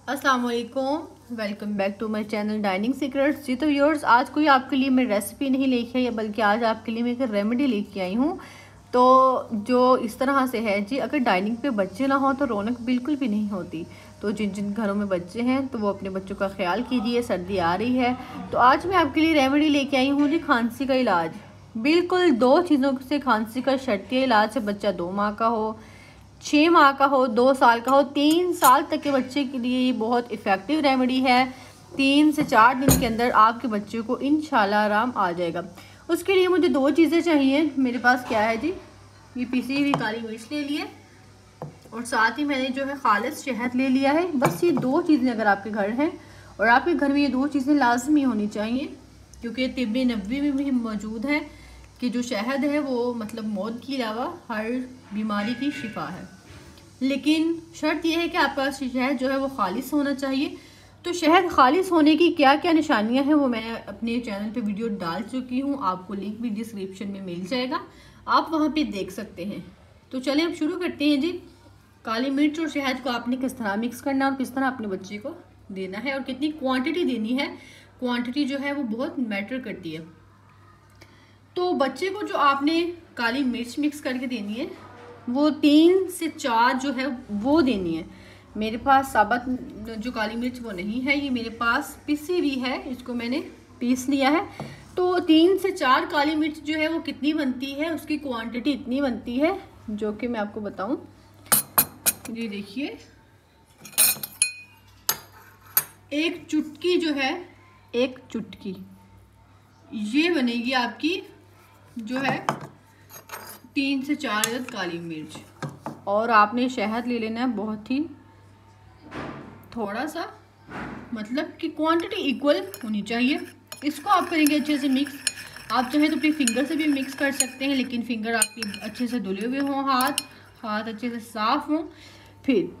अस्सलाम वालेकुम, welcome back to my channel dining secrets. जी तो व्यूअर्स, आज कोई आपके लिए मैं रेसिपी नहीं लेके आई, बल्कि आज आपके लिए मैं एक रेमेडी लेके आई हूँ। तो जो इस तरह से है जी, अगर डाइनिंग पे बच्चे ना हो तो रौनक बिल्कुल भी नहीं होती। तो जिन जिन घरों में बच्चे हैं तो वो अपने बच्चों का ख्याल कीजिए, सर्दी आ रही है। तो आज मैं आपके लिए रेमेडी लेके आई हूँ जी, खांसी का इलाज। बिल्कुल 2 चीज़ों से खांसी का शर्तिया इलाज है। बच्चा 2 माह का हो, 6 माह का हो, 2 साल का हो, 3 साल तक के बच्चे के लिए ये बहुत इफ़ेक्टिव रेमेडी है। 3 से 4 दिन के अंदर आपके बच्चे को इंशाल्लाह आराम आ जाएगा। उसके लिए मुझे 2 चीज़ें चाहिए। मेरे पास क्या है जी, ये पिसी हुई काली मिर्च ले लिए और साथ ही मैंने जो है खालिस शहद ले लिया है। बस ये 2 चीज़ें अगर आपके घर हैं, और आपके घर में ये 2 चीज़ें लाजमी होनी चाहिए, क्योंकि तिब्ब नबवी में भी मौजूद है कि जो शहद है वो मतलब मौत के अलावा हर बीमारी की शिफा है। लेकिन शर्त यह है कि आपका शहद जो है वो खालिस होना चाहिए। तो शहद खालिस होने की क्या क्या निशानियां हैं वो मैं अपने चैनल पे वीडियो डाल चुकी हूँ, आपको लिंक भी डिस्क्रिप्शन में मिल जाएगा, आप वहाँ पे देख सकते हैं। तो चलें अब शुरू करते हैं जी। काली मिर्च और शहद को आपने किस तरह मिक्स करना है और किस तरह अपने बच्चे को देना है और कितनी क्वांटिटी देनी है, क्वांटिटी जो है वो बहुत मैटर करती है। तो बच्चे को जो आपने काली मिर्च मिक्स करके देनी है वो 3 से 4 जो है वो देनी है। मेरे पास साबुत जो काली मिर्च वो नहीं है, ये मेरे पास पिसी हुई है, इसको मैंने पीस लिया है। तो 3 से 4 काली मिर्च जो है वो कितनी बनती है, उसकी क्वांटिटी इतनी बनती है, जो कि मैं आपको बताऊं। ये देखिए, एक चुटकी जो है, एक चुटकी ये बनेगी आपकी जो है 3 से 4 अदद काली मिर्च। और आपने शहद ले लेना है बहुत ही थोड़ा सा, मतलब कि क्वांटिटी इक्वल होनी चाहिए। इसको आप करेंगे अच्छे से मिक्स। आप चाहे तो अपनी फिंगर से भी मिक्स कर सकते हैं, लेकिन फिंगर आपकी अच्छे से धुले हुए हों, हाथ अच्छे से साफ हों। फिर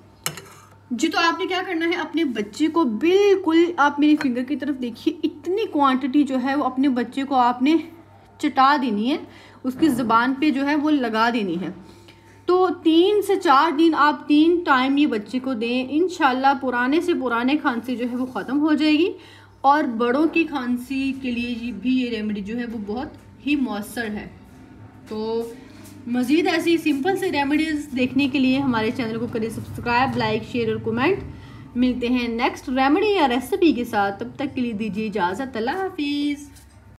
जी तो आपने क्या करना है, अपने बच्चे को बिल्कुल, आप मेरी फिंगर की तरफ देखिए, इतनी क्वांटिटी जो है वो अपने बच्चे को आपने चटा देनी है, उसकी ज़ुबान पे जो है वो लगा देनी है। तो 3 से 4 दिन आप 3 टाइम ये बच्चे को दें, इंशाल्लाह पुराने से पुराने खांसी जो है वो ख़त्म हो जाएगी। और बड़ों की खांसी के लिए भी ये रेमेडी जो है वो बहुत ही मौसर है। तो मज़ीद ऐसी सिंपल से रेमेडीज़ देखने के लिए हमारे चैनल को करें सब्सक्राइब, लाइक, शेयर और कमेंट। मिलते हैं नेक्स्ट रेमेडी या रेसिपी के साथ, तब तक के लिए दीजिए इजाज़त। अल्लाह हाफिज़।